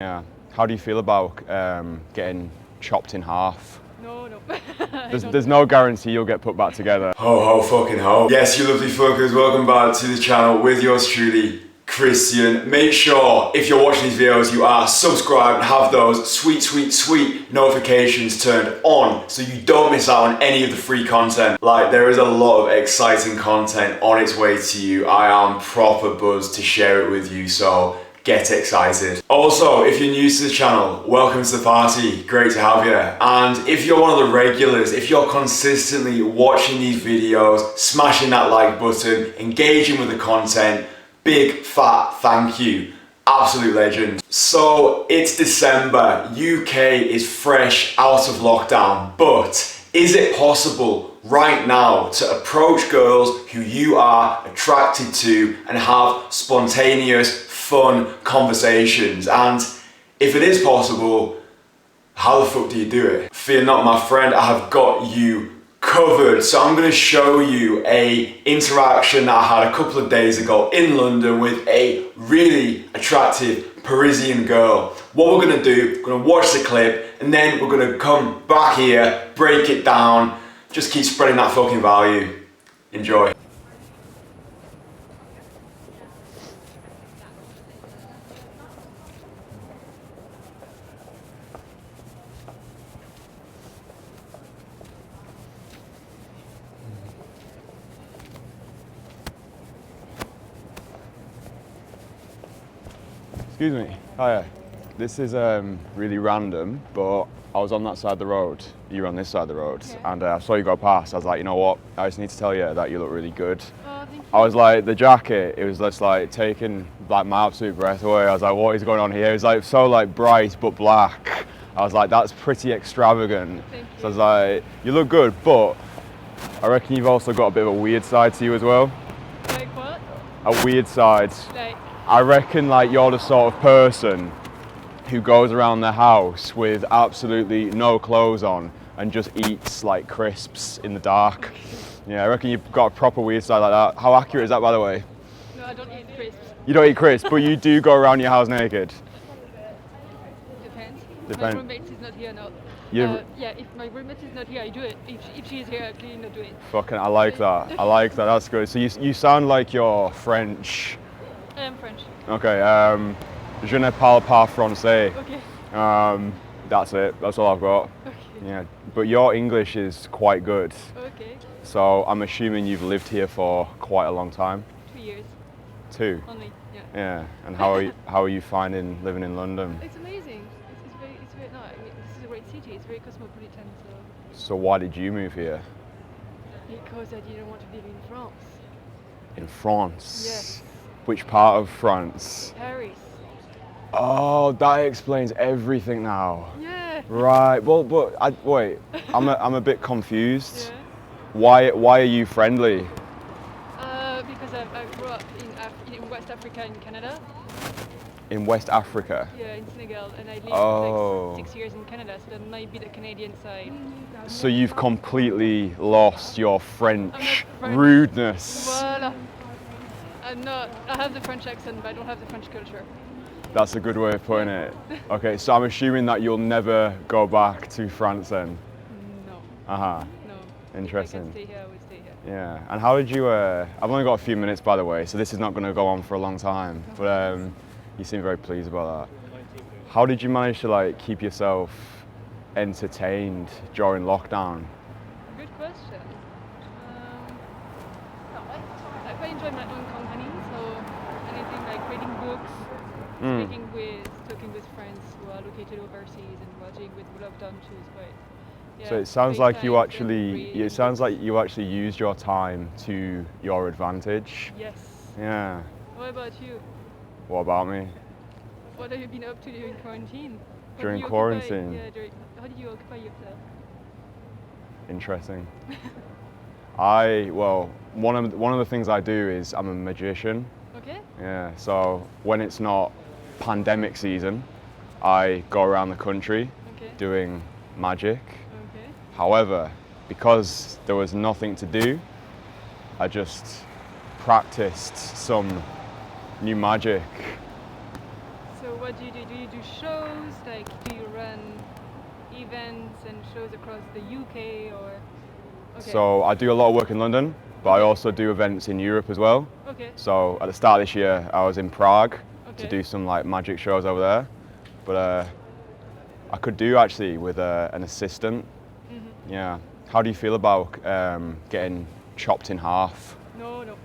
Yeah. How do you feel about getting chopped in half? No. There's no guarantee you'll get put back together. Ho ho fucking ho. Yes, you lovely fuckers, welcome back to the channel with yours truly, Christian. Make sure, if you're watching these videos, you are subscribed and have those sweet notifications turned on so you don't miss out on any of the free content. Like, there is a lot of exciting content on its way to you. I am proper buzzed to share it with you, so get excited. Also, if you're new to the channel, welcome to the party. Great to have you. And if you're one of the regulars, if you're consistently watching these videos, smashing that like button, engaging with the content, big fat thank you. Absolute legend. So it's December, UK is fresh out of lockdown, but is it possible right now to approach girls who you are attracted to and have spontaneous, fun conversations? And if it is possible, how the fuck do you do it? Fear not, my friend, I have got you covered. So I'm going to show you a interaction that I had a couple of days ago in London with a really attractive Parisian girl. What we're going to do, we're going to watch the clip and then we're going to come back here, break it down, just keep spreading that fucking value. Enjoy. Excuse me. Hiya. This is really random, but I was on that side of the road. You were on this side of the road, and I saw you go past. I was like, you know what? I just need to tell you that you look really good. Oh, thank you. I was like, the jacket, it was just like taking like my absolute breath away. I was like, what is going on here? It was like so like bright but black. I was like, that's pretty extravagant. Thank you. So I was like, you look good, but I reckon you've also got a bit of a weird side to you as well. Like what? A weird side. Like, I reckon like you're the sort of person who goes around the house with absolutely no clothes on and just eats like crisps in the dark. Yeah, I reckon you've got a proper weird side like that. How accurate is that, by the way? no, I don't eat crisps. You don't eat crisps, but you do go around your house naked. Depends. Depend- My roommate is not here now. You- Yeah, if my roommate is not here, I do it. If she is here, I clearly not do it. Fucking, I like that. I like that. That's good. So you sound like you're French. I am French. Okay. Je ne parle pas français. Okay. That's it. That's all I've got. Okay. Yeah, but your English is quite good. Okay. So I'm assuming you've lived here for quite a long time. 2 years 2. only. Yeah. Yeah. And how are you finding living in London? It's amazing. It's very no. I mean, this is a great city. It's very cosmopolitan. So why did you move here? Because I didn't want to live in France. In France. Yes. Which part of France? Paris. Oh, that explains everything now. Yeah. Right. Well, but wait. I'm a bit confused. Yeah. Why are you friendly? Because I grew up in West Africa in Canada. In West Africa. Yeah, in Senegal, and I lived Oh. like 6 years in Canada, so that might be the Canadian side. So you've completely lost your French I'm not French. rudeness. Voila. I have the French accent, but I don't have the French culture. That's a good way of putting it. Okay, so I'm assuming that you'll never go back to France then. No, Uh-huh. no. Interesting. If I can stay here, I would stay here. Yeah. And how did you I've only got a few minutes, by the way, so this is not going to go on for a long time, but you seem very pleased about that. How did you manage to like keep yourself entertained during lockdown? Good question. I quite enjoy my own company, so anything like reading books, talking with friends who are located overseas and watching with lockdown too is quite. Yeah, So it sounds great like you time actually and free it and sounds books. like you actually used your time to your advantage. Yes. Yeah. What about you? What about me? What have you been up to during quarantine? How During did you quarantine? How did you occupy yourself? Interesting. One of the things I do is I'm a magician. Okay. Yeah, so when it's not pandemic season, I go around the country Okay. doing magic. Okay. However, because there was nothing to do, I just practiced some new magic. So what do you do? Do you do shows? Like, do you run events and shows across the UK or? Okay. So I do a lot of work in London, but I also do events in Europe as well. Okay. So at the start of this year, I was in Prague to Okay. do some like magic shows over there. But I could do actually with an assistant. Mm-hmm. Yeah. How do you feel about getting chopped in half? No, no.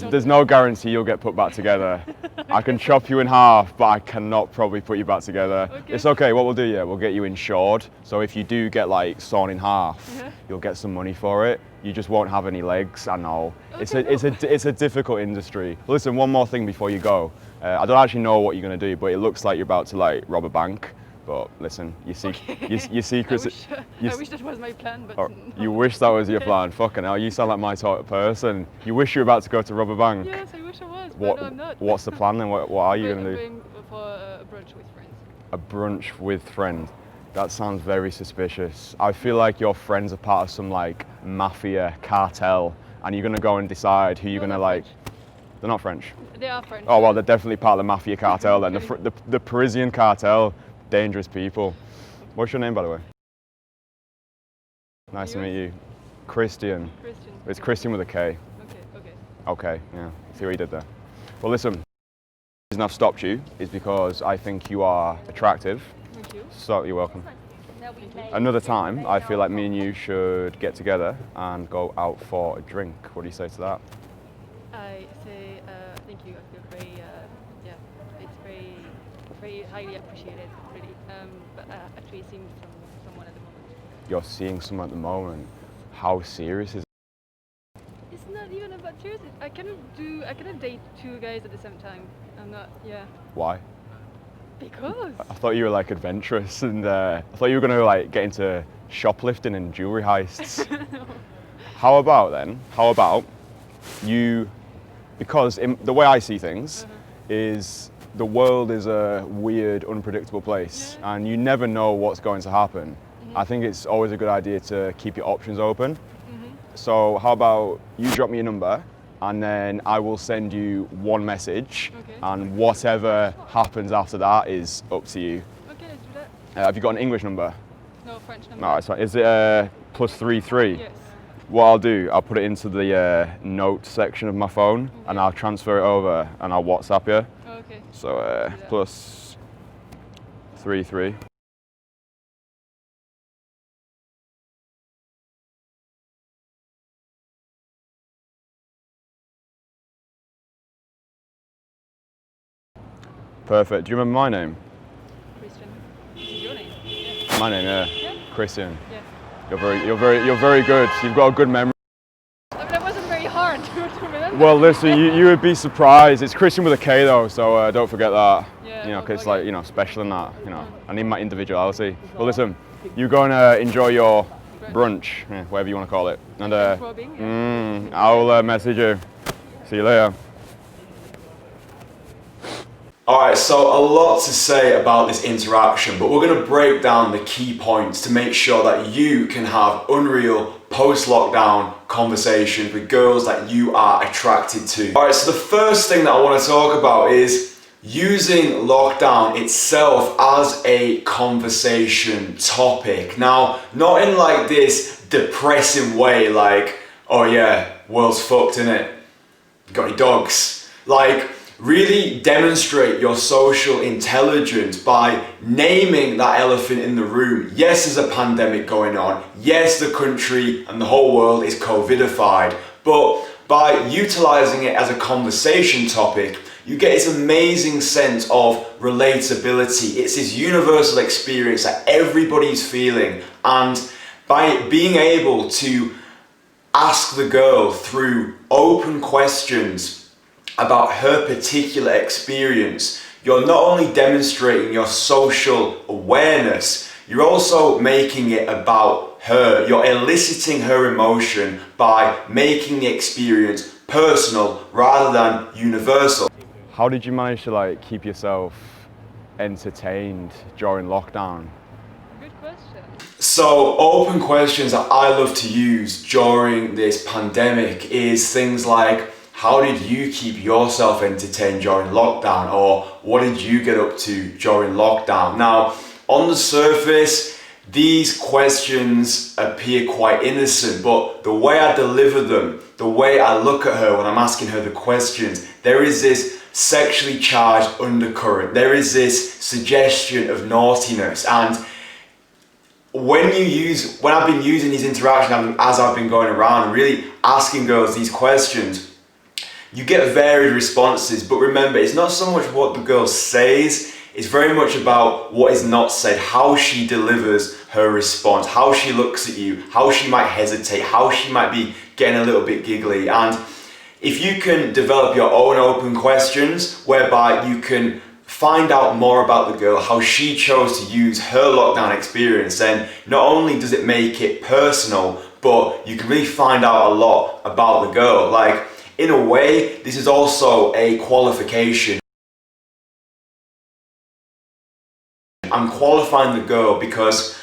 There's no guarantee you'll get put back together. I can chop you in half, but I cannot probably put you back together. Okay. It's okay, what we'll do, yeah, we'll get you insured. So if you do get like sawn in half, Yeah. you'll get some money for it. You just won't have any legs, I know. Okay, It's a difficult industry. Listen, one more thing before you go. I don't actually know what you're gonna do, but it looks like you're about to like rob a bank. But listen, your secrets. I wish that was my plan, but. Oh, no. you wish that was your plan. Fucking hell, you sound like my sort of person. You wish you were about to go to rob a bank. Yes, I wish I was, What, but no, I'm not. what's the plan then? What are you I'm going to do? going for a brunch with friends. A brunch with friends. That sounds very suspicious. I feel like your friends are part of some like mafia cartel, and you're going to go and decide who you're No, going to they're like. French. They're not French. They are French. Oh well, they're definitely part of the mafia cartel then. Okay. The Parisian cartel, dangerous people. What's your name, by the way? Nice to meet you. Christian. Christian. It's Christian with a K. Okay, okay. Okay, yeah. See what you did there. Well, listen. The reason I've stopped you is because I think you are attractive. Thank you. So you're welcome. Another time, I feel like me and you should get together and go out for a drink. What do you say to that? I say thank you. I feel very, yeah, it's very, very highly appreciated, really. But actually seeing someone at the moment. You're seeing someone at the moment. How serious is it? It's not even about serious. I cannot date two guys at the same time. I'm not, yeah. Why? Because. I thought you were like adventurous and I thought you were going to like get into shoplifting and jewelry heists. No. How about you, because the way I see things is the world is a weird, unpredictable place and you never know what's going to happen. I think it's always a good idea to keep your options open. So how about you drop me a number and then I will send you one message Okay. and whatever happens after that is up to you. Okay, let's do that. Have you got an English number? No, French number. No, it's fine. Is it +33? Yes. What I'll do, I'll put it into the note section of my phone and I'll transfer it over and I'll WhatsApp you. Okay. So +33. Perfect. Do you remember my name? Christian. This is your name. Yeah. My name, yeah. Yeah. Christian. Yeah. You're very good. You've got a good memory. I mean, that wasn't very hard to remember. Well, listen, you would be surprised. It's Christian with a K though, so don't forget that. Yeah, You know, 'cause it's okay. like, you know, special and that. You know, I need my individuality. Well, listen, you go and enjoy your brunch, yeah, whatever you want to call it. And Robbing, yeah. I'll message you. See you later. Alright, so a lot to say about this interaction, but we're going to break down the key points to make sure that you can have unreal post-lockdown conversations with girls that you are attracted to. Alright, so the first thing that I want to talk about is using lockdown itself as a conversation topic. Now, not in like this depressing way, like, oh yeah, world's fucked, innit? Got any dogs? Like, really demonstrate your social intelligence by naming that elephant in the room. Yes, there's a pandemic going on. Yes, the country and the whole world is COVIDified. But by utilizing it as a conversation topic, you get this amazing sense of relatability. It's this universal experience that everybody's feeling. And by being able to ask the girl through open questions about her particular experience, you're not only demonstrating your social awareness, you're also making it about her. You're eliciting her emotion by making the experience personal rather than universal. How did you manage to like keep yourself entertained during lockdown? Good question. So, open questions that I love to use during this pandemic is things like, how did you keep yourself entertained during lockdown, or what did you get up to during lockdown? Now, on the surface, these questions appear quite innocent, but the way I deliver them, the way I look at her when I'm asking her the questions, there is this sexually charged undercurrent. There is this suggestion of naughtiness. And when I've been using these interactions as I've been going around and really asking girls these questions, you get varied responses. But remember, it's not so much what the girl says, it's very much about what is not said, how she delivers her response, how she looks at you, how she might hesitate, how she might be getting a little bit giggly. And if you can develop your own open questions whereby you can find out more about the girl, how she chose to use her lockdown experience, then not only does it make it personal, but you can really find out a lot about the girl. Like, in a way, this is also a qualification. I'm qualifying the girl because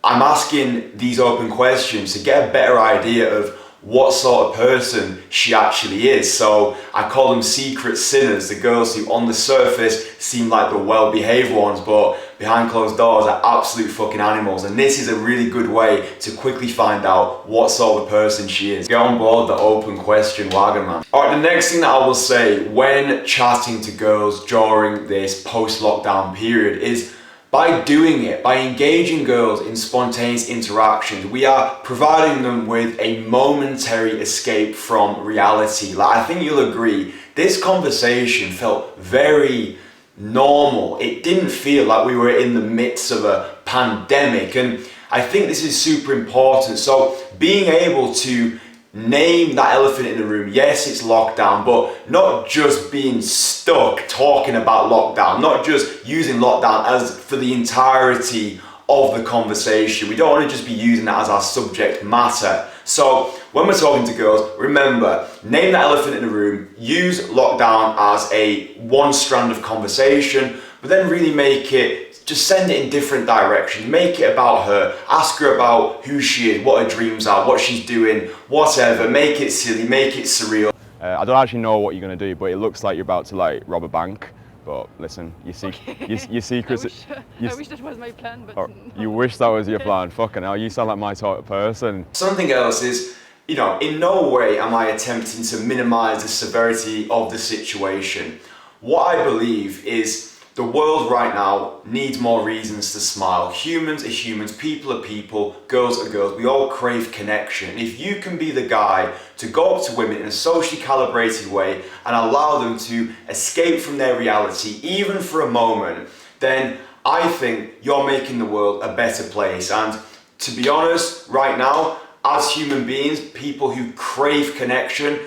I'm asking these open questions to get a better idea of what sort of person she actually is. So I call them secret sinners, the girls who on the surface seem like the well-behaved ones, but behind closed doors are absolute fucking animals. And this is a really good way to quickly find out what sort of person she is. Get on board the open question wagon, man. Alright, the next thing that I will say when chatting to girls during this post-lockdown period is, by doing it, by engaging girls in spontaneous interactions, we are providing them with a momentary escape from reality. Like, I think you'll agree, this conversation felt very normal. It didn't feel like we were in the midst of a pandemic, and I think this is super important. So being able to name that elephant in the room, yes, it's lockdown, but not just being stuck talking about lockdown, not just using lockdown as for the entirety of the conversation. We don't want to just be using that as our subject matter. So when we're talking to girls, remember, name that elephant in the room, use lockdown as a one strand of conversation, but then really make it, just send it in different directions. Make it about her. Ask her about who she is, what her dreams are, what she's doing, whatever. Make it silly, make it surreal. I don't actually know what you're going to do, but it looks like you're about to like rob a bank. But listen, your secrets. I wish that was my plan, but You wish that was your plan? Fucking hell, you sound like my type of person. Something else is, in no way am I attempting to minimize the severity of the situation. What I believe is, the world right now needs more reasons to smile. Humans are humans, people are people, girls are girls. We all crave connection. If you can be the guy to go up to women in a socially calibrated way and allow them to escape from their reality, even for a moment, then I think you're making the world a better place. And to be honest, right now, as human beings, people who crave connection,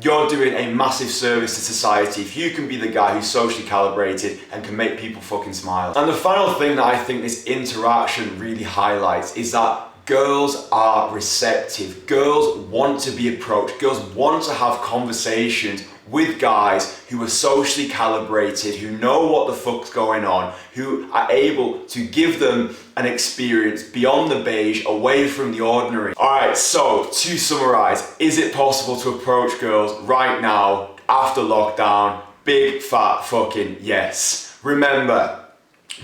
you're doing a massive service to society if you can be the guy who's socially calibrated and can make people fucking smile. And the final thing that I think this interaction really highlights is that girls are receptive. Girls want to be approached. Girls want to have conversations with guys who are socially calibrated, who know what the fuck's going on, who are able to give them an experience beyond the beige, away from the ordinary. Alright, so to summarize, is it possible to approach girls right now after lockdown? Big fat fucking yes. Remember,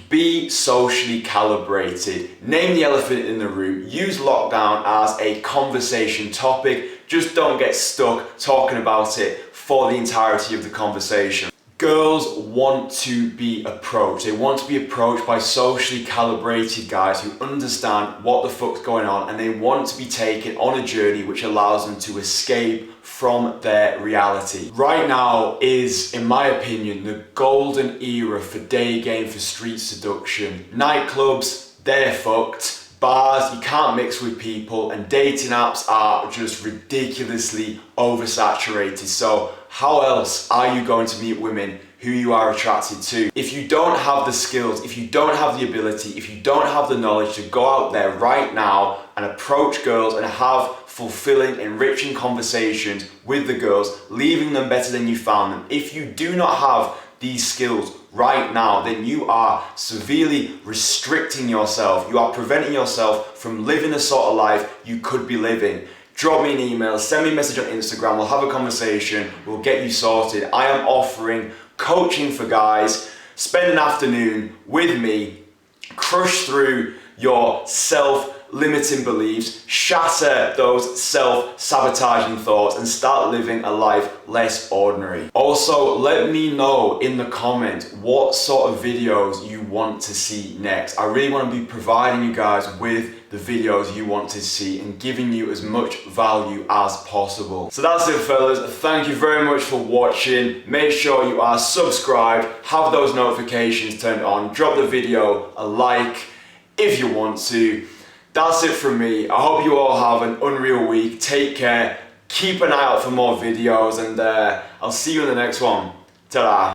be socially calibrated. Name the elephant in the room. Use lockdown as a conversation topic. Just don't get stuck talking about it for the entirety of the conversation. Girls want to be approached. They want to be approached by socially calibrated guys who understand what the fuck's going on, and they want to be taken on a journey which allows them to escape from their reality. Right now is, in my opinion, the golden era for day game, for street seduction. Nightclubs, they're fucked. Bars, you can't mix with people, and dating apps are just ridiculously oversaturated. So how else are you going to meet women who you are attracted to? If you don't have the skills, if you don't have the ability, if you don't have the knowledge to go out there right now and approach girls and have fulfilling, enriching conversations with the girls, leaving them better than you found them, if you do not have these skills right now, then you are severely restricting yourself. You are preventing yourself from living the sort of life you could be living. drop me an email, send me a message on Instagram, we'll have a conversation, we'll get you sorted. I am offering coaching for guys. Spend an afternoon with me, crush through your self-limiting beliefs, shatter those self-sabotaging thoughts, and start living a life less ordinary. Also, let me know in the comments what sort of videos you want to see next. I really want to be providing you guys with the videos you want to see and giving you as much value as possible. So that's it, fellas. Thank you very much for watching. Make sure you are subscribed, have those notifications turned on, drop the video a like if you want to. That's it from me. I hope you all have an unreal week. Take care. Keep an eye out for more videos, and I'll see you in the next one. Ta-da.